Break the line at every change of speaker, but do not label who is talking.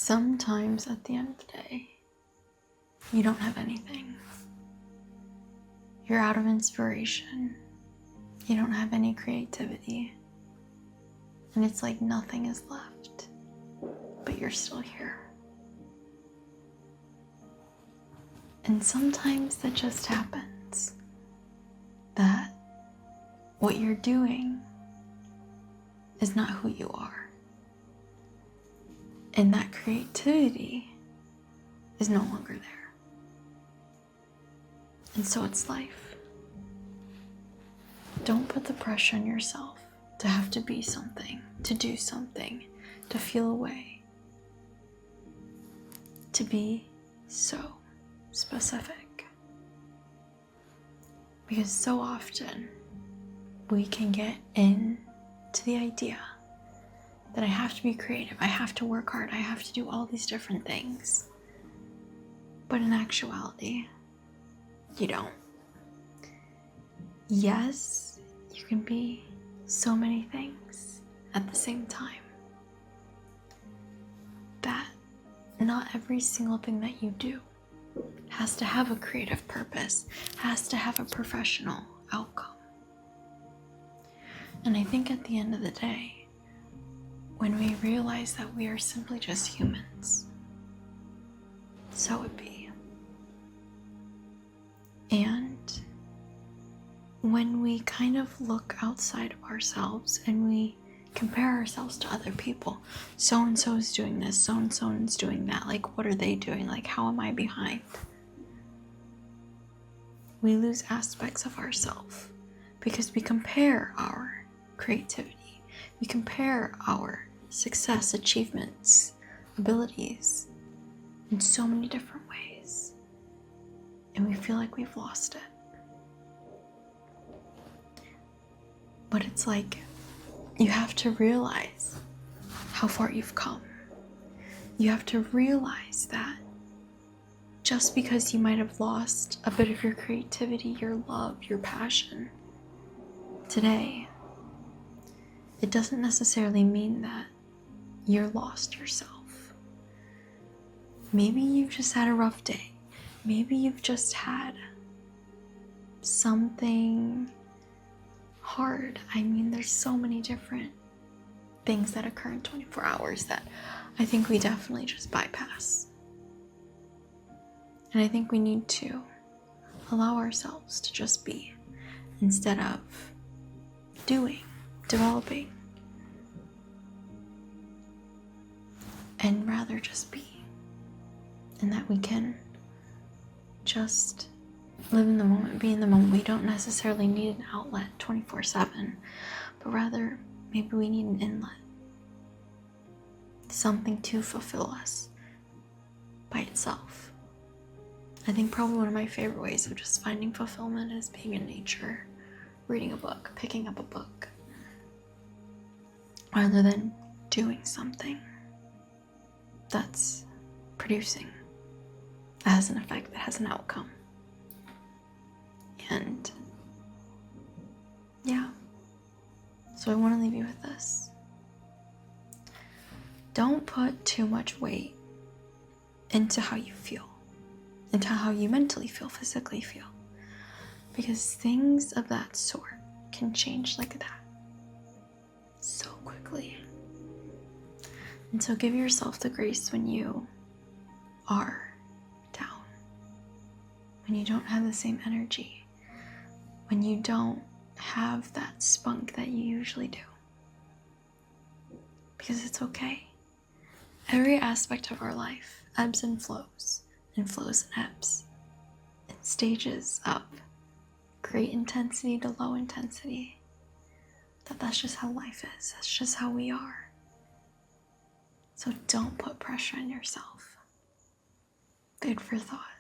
Sometimes at the end of the day, you don't have anything. You're out of inspiration. You don't have any creativity. And it's like nothing is left, but you're still here. And sometimes that just happens, that what you're doing is not who you are. And that creativity is no longer there. And so it's life. Don't put the pressure on yourself to have to be something, to do something, to feel a way, to be so specific. Because so often we can get into the idea that I have to be creative, I have to work hard, I have to do all these different things. But in actuality, you don't. Yes, you can be so many things at the same time. That not every single thing that you do has to have a creative purpose, has to have a professional outcome. And I think at the end of the day, when we realize that we are simply just humans, so it be. And when we kind of look outside of ourselves and we compare ourselves to other people, so-and-so is doing this, so-and-so is doing that, like what are they doing? Like how am I behind? We lose aspects of ourselves because we compare our creativity, we compare our success, achievements, abilities in so many different ways, and we feel like we've lost it. But it's like you have to realize how far you've come. You have to realize that just because you might have lost a bit of your creativity, your love, your passion today, it doesn't necessarily mean that you're lost yourself. Maybe you've just had a rough day. Maybe you've just had something hard. I mean, there's so many different things that occur in 24 hours that I think we definitely just bypass. And I think we need to allow ourselves to just be instead of doing, developing, and rather just be. And that we can just live in the moment, be in the moment. We don't necessarily need an outlet 24/7, but rather maybe we need an inlet. Something to fulfill us by itself. I think probably one of my favorite ways of just finding fulfillment is being in nature, reading a book, picking up a book, rather than doing something that's producing, that has an effect, that has an outcome. And yeah, so I want to leave you with this. Don't put too much weight into how you feel, into how you mentally feel, physically feel, because things of that sort can change like that so quickly. And so give yourself the grace when you are down, when you don't have the same energy, when you don't have that spunk that you usually do. Because it's okay. Every aspect of our life ebbs and flows and ebbs. In stages of great intensity to low intensity. That's just how life is. That's just how we are. So don't put pressure on yourself. Food for thought.